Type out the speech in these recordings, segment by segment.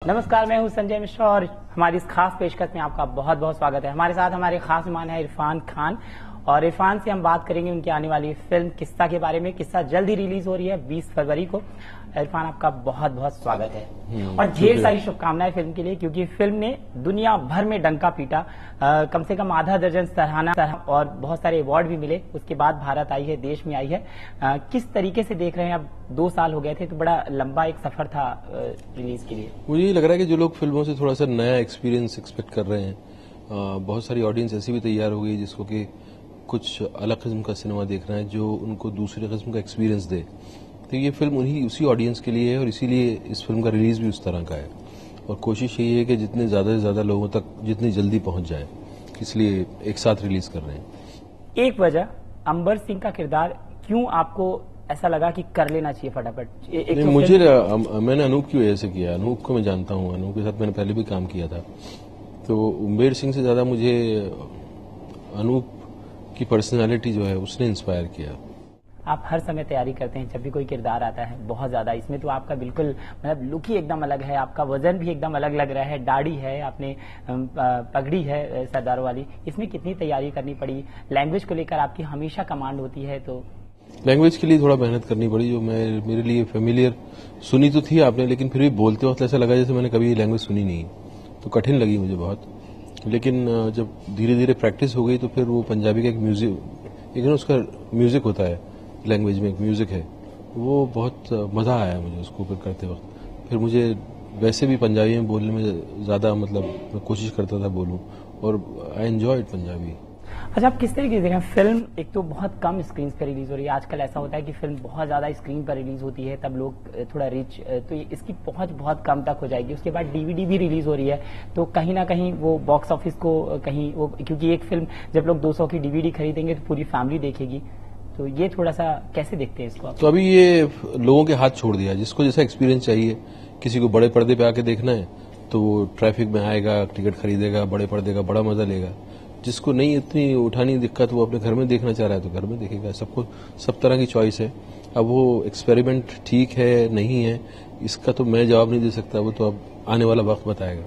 नमस्कार, मैं हूं संजय मिश्रा और हमारी इस खास पेशकश में आपका बहुत बहुत स्वागत है। हमारे साथ हमारे खास मेहमान है इरफान खान और इरफान से हम बात करेंगे उनकी आने वाली फिल्म किस्सा के बारे में। किस्सा जल्द ही रिलीज हो रही है 20 फरवरी को। इरफान, आपका बहुत बहुत स्वागत है और ढेर सारी शुभकामनाएं फिल्म के लिए, क्योंकि फिल्म ने दुनिया भर में डंका पीटा। कम से कम आधा दर्जन सराहना और बहुत सारे अवार्ड भी मिले। उसके बाद भारत आई है, देश में आई है। किस तरीके से देख रहे हैं? अब 2 साल हो गए थे, तो बड़ा लंबा एक सफर था रिलीज के लिए। मुझे ये लग रहा है कि जो लोग फिल्मों से थोड़ा सा नया एक्सपीरियंस एक्सपेक्ट कर रहे हैं, बहुत सारी ऑडियंस ऐसी भी तैयार हो गई जिसको कि कुछ अलग किस्म का सिनेमा देख रहे हैं जो उनको दूसरे किस्म का एक्सपीरियंस दे। तो ये फिल्म उसी ऑडियंस के लिए है और इसीलिए इस फिल्म का रिलीज भी उस तरह का है। और कोशिश यही है कि जितने ज्यादा से ज्यादा लोगों तक जितनी जल्दी पहुंच जाए, इसलिए एक साथ रिलीज कर रहे हैं। एक वजह अंबर सिंह का किरदार क्यों आपको ऐसा लगा कि कर लेना चाहिए फटाफट? मैंने अनूप की वजह से किया। अनूप को मैं जानता हूँ, अनूप के साथ मैंने पहले भी काम किया था। तो उम्बेर सिंह से ज्यादा मुझे अनूप की पर्सनालिटी जो है उसने इंस्पायर किया। आप हर समय तैयारी करते हैं जब भी कोई किरदार आता है, बहुत ज्यादा। इसमें तो आपका बिल्कुल मतलब लुक ही एकदम अलग है, आपका वजन भी एकदम अलग लग रहा है, दाढ़ी है, आपने पगड़ी है सरदारों वाली। इसमें कितनी तैयारी करनी पड़ी? लैंग्वेज को लेकर आपकी हमेशा कमांड होती है, तो लैंग्वेज के लिए थोड़ा मेहनत करनी पड़ी, जो मेरे लिए फेमिलियर सुनी तो थी आपने, लेकिन फिर भी बोलते वक्त ऐसा लगा जैसे मैंने कभी लैंग्वेज सुनी नहीं, तो कठिन लगी मुझे बहुत। लेकिन जब धीरे धीरे प्रैक्टिस हो गई तो फिर वो पंजाबी का एक उसका म्यूजिक होता है, लैंग्वेज में एक म्यूजिक है, वो बहुत मजा आया मुझे उसको फिर करते वक्त। फिर मुझे वैसे भी पंजाबी में बोलने में ज्यादा मैं कोशिश करता था बोलूं, और आई एंजॉयड पंजाबी। अच्छा, आप किस तरीके से देखें फिल्म? एक तो बहुत कम स्क्रीन पर रिलीज हो रही है। आजकल ऐसा होता है कि फिल्म बहुत ज्यादा स्क्रीन पर रिलीज होती है, तब लोग थोड़ा रिच, तो इसकी पहुंच बहुत कम तक हो जाएगी। उसके बाद डीवीडी भी रिलीज हो रही है, तो कहीं ना कहीं वो बॉक्स ऑफिस को कहीं वो, क्योंकि एक फिल्म जब लोग 200 की डीवीडी खरीदेंगे तो पूरी फैमिली देखेगी। तो ये थोड़ा सा कैसे देखते हैं इसको आप? तो अभी ये लोगों के हाथ छोड़ दिया, जिसको जैसा एक्सपीरियंस चाहिए। किसी को बड़े पर्दे पे आके देखना है तो वो ट्रैफिक में आएगा, टिकट खरीदेगा, बड़े पर्दे का बड़ा मजा लेगा। जिसको नहीं इतनी उठानी दिक्कत, वो अपने घर में देखना चाह रहा है तो घर में देखेगा। सबको सब तरह की चॉइस है। अब वो एक्सपेरिमेंट ठीक है नहीं है, इसका तो मैं जवाब नहीं दे सकता, वो तो अब आने वाला वक्त बताएगा।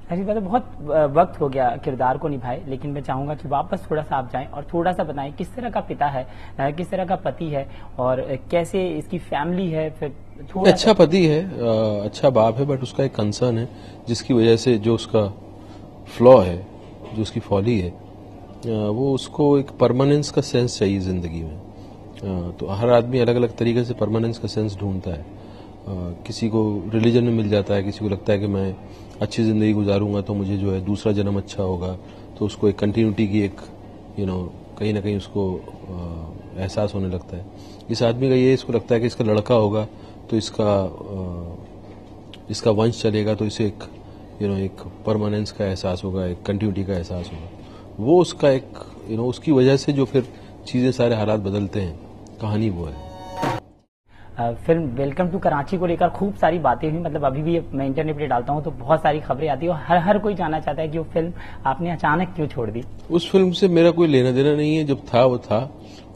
ऐसी बात है, बहुत वक्त हो गया किरदार को निभाए, लेकिन मैं चाहूंगा कि वापस थोड़ा सा आप जाएं और थोड़ा सा बताएं किस तरह का पिता है, किस तरह का पति है और कैसे इसकी फैमिली है। फिर अच्छा पति है, अच्छा बाप है, बट उसका एक कंसर्न है जिसकी वजह से जो उसका फ्लॉ है, जो उसकी फॉली है, वो उसको एक परमानेंस का सेंस चाहिए जिंदगी में। तो हर आदमी अलग अलग तरीके से परमानेंस का सेंस ढूंढता है। किसी को रिलीजन में मिल जाता है, किसी को लगता है कि मैं अच्छी जिंदगी गुजारूंगा तो मुझे जो है दूसरा जन्म अच्छा होगा, तो उसको एक कंटिन्यूटी की एक कहीं ना कहीं उसको एहसास होने लगता है। इस आदमी का ये इसको लगता है कि इसका लड़का होगा तो इसका वंश चलेगा, तो इसे एक परमानेंस का एहसास होगा, एक कंटिन्यूटी का एहसास होगा। वो उसका एक उसकी वजह से जो फिर चीजें सारे हालात बदलते हैं, कहानी वो है। फिल्म वेलकम टू कराची को लेकर खूब सारी बातें हुई, मतलब अभी भी मैं इंटरनेट पे डालता हूँ तो बहुत सारी खबरें आती है और हर कोई जानना चाहता है कि वो फिल्म आपने अचानक क्यों छोड़ दी? उस फिल्म से मेरा कोई लेना देना नहीं है, जब था वो था,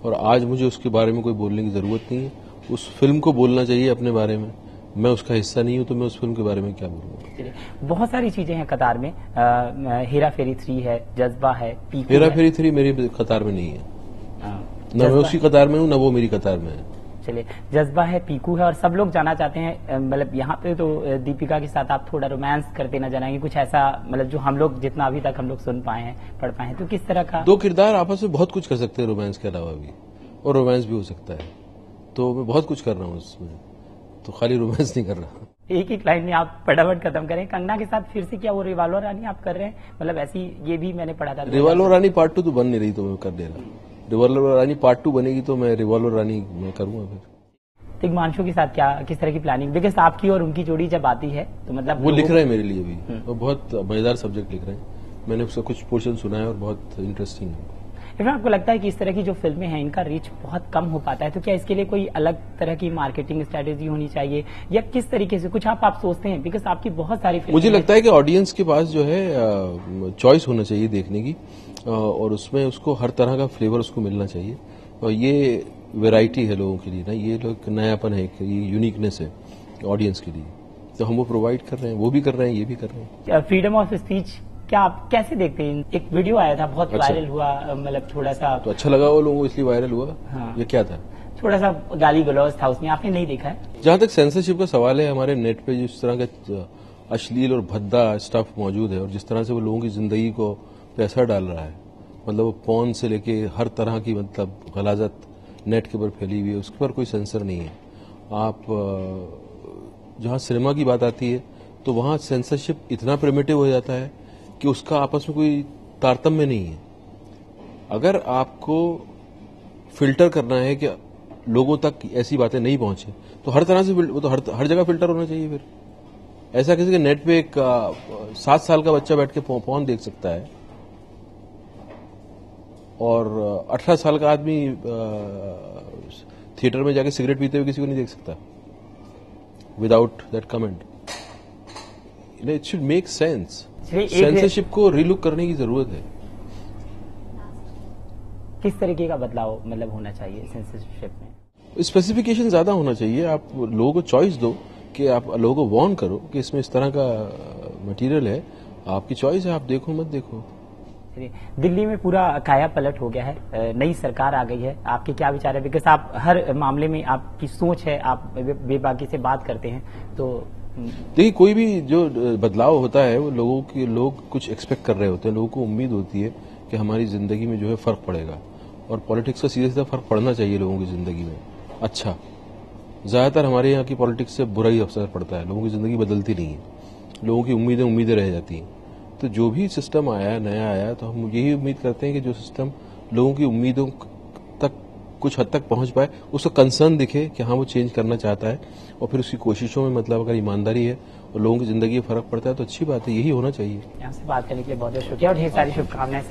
और आज मुझे उसके बारे में कोई बोलने की जरूरत नहीं है। उस फिल्म को बोलना चाहिए अपने बारे में, मैं उसका हिस्सा नहीं हूं तो मैं उस फिल्म के बारे में क्या बोलूंगा। बहुत सारी चीजें हैं कतार में, हेरा फेरी 3 है, जज्बा है, पीकू हेरा फेरी 3 मेरी कतार में नहीं है, न मैं उसकी कतार में हूँ, न वो मेरी कतार में है। चलिए, जज्बा है, पीकू है, और सब लोग जाना चाहते हैं, मतलब यहाँ पे तो दीपिका के साथ आप थोड़ा रोमांस करते नजर आएंगे, कुछ ऐसा मतलब जो हम लोग जितना अभी तक हम लोग सुन पाए हैं, पढ़ पाए हैं, तो किस तरह का? दो किरदार आपस में बहुत कुछ कर सकते हैं रोमांस के अलावा भी, और रोमांस भी हो सकता है, तो मैं बहुत कुछ कर रहा हूँ उसमें, तो खाली रोमांस नहीं कर रहा। एक लाइन में आप फटाफट खत्म करें। कंगना के साथ फिर से क्या वो रिवॉल्वर रानी आप कर रहे हैं? मतलब ऐसी ये भी मैंने पढ़ा था। रिवॉल्वर रानी पार्ट 2 तो बन नहीं रही, तो मैं कर दे रहा। रिवॉल्वर रानी पार्ट 2 बनेगी तो मैं रिवॉल्वर रानी मैं करूंगा। फिर तिग्मांशु के साथ क्या किस तरह की प्लानिंग? बिकॉज आपकी और उनकी जोड़ी जब आती है तो मतलब वो लिख रहे हैं मेरे लिए भी, वो बहुत मजेदार सब्जेक्ट लिख रहे हैं। मैंने उसका कुछ पोर्शन सुना है और बहुत इंटरेस्टिंग है। इवन आपको लगता है कि इस तरह की जो फिल्में हैं इनका रीच बहुत कम हो पाता है, तो क्या इसके लिए कोई अलग तरह की मार्केटिंग स्ट्रेटेजी होनी चाहिए या किस तरीके से कुछ आप सोचते हैं? बिकॉज आपकी बहुत सारी फिल्में, मुझे लगता है कि ऑडियंस के पास जो है चॉइस होना चाहिए देखने की, और उसमें उसको हर तरह का फ्लेवर उसको मिलना चाहिए, और ये वैरायटी है लोगों के लिए ना, ये लोग नयापन है, ये यूनिकनेस है ऑडियंस के लिए। तो हम वो प्रोवाइड कर रहे हैं, वो भी कर रहे हैं, ये भी कर रहे हैं। फ्रीडम ऑफ स्पीच क्या आप कैसे देखते हैं? एक वीडियो आया था, बहुत अच्छा। वायरल हुआ, मतलब थोड़ा सा तो अच्छा लगा वो लोगों को, इसलिए वायरल हुआ। हाँ। ये क्या था? थोड़ा सा गाली गलौज था उसमें, आपने नहीं देखा है? जहां तक सेंसरशिप का सवाल है, हमारे नेट पे जिस तरह का अश्लील और भद्दा स्टफ मौजूद है और जिस तरह से वो लोगों की जिंदगी को पे असर डाल रहा है, मतलब वो पॉर्न से लेके हर तरह की मतलब गलाजत नेट के ऊपर फैली हुई है, उसके पर कोई सेंसर नहीं है। आप जहां सिनेमा की बात आती है तो वहां सेंसरशिप इतना प्रिमिटिव हो जाता है कि उसका आपस में कोई तारतम्य नहीं है। अगर आपको फिल्टर करना है कि लोगों तक ऐसी बातें नहीं पहुंचे तो हर तरह से वो तो हर जगह फिल्टर होना चाहिए। फिर ऐसा किसी के नेट पे एक 7 साल का बच्चा बैठ के पॉर्न देख सकता है और 18 साल का आदमी थिएटर में जाके सिगरेट पीते हुए किसी को नहीं देख सकता without that comment. It should make sense. Censorship को रिलुक करने की जरूरत है। किस तरीके का बदलाव मतलब होना चाहिए सेंसरशिप में? स्पेसिफिकेशन ज्यादा होना चाहिए। आप लोगों को चॉइस दो कि आप लोगों को वार्न करो कि इसमें इस तरह का मटेरियल है, आपकी चॉइस है, आप देखो मत देखो। दिल्ली में पूरा काया पलट हो गया है, नई सरकार आ गई है, आपके क्या विचार है? बिकॉज आप हर मामले में आपकी सोच है, आप बेबाकी से बात करते हैं, तो देखिए कोई भी जो बदलाव होता है वो लोग कुछ एक्सपेक्ट कर रहे होते हैं, लोगों को उम्मीद होती है कि हमारी जिंदगी में जो है फर्क पड़ेगा और पॉलिटिक्स का सीधे सीधा फर्क पड़ना चाहिए लोगों की जिंदगी में। अच्छा, ज्यादातर हमारे यहाँ की पॉलिटिक्स से बुरा ही असर पड़ता है, लोगों की जिंदगी बदलती नहीं है, लोगों की उम्मीदें रह जाती हैं। तो जो भी सिस्टम आया नया आया तो हम यही उम्मीद करते हैं कि जो सिस्टम लोगों की उम्मीदों तक कुछ हद तक पहुंच पाए, उसको कंसर्न दिखे कि हाँ वो चेंज करना चाहता है और फिर उसकी कोशिशों में मतलब अगर ईमानदारी है और लोगों की जिंदगी में फर्क पड़ता है तो अच्छी बात है, यही होना चाहिए। आपसे बात करने के लिए बहुत बहुत शुक्रिया और ढेर सारी शुभकामनाएं।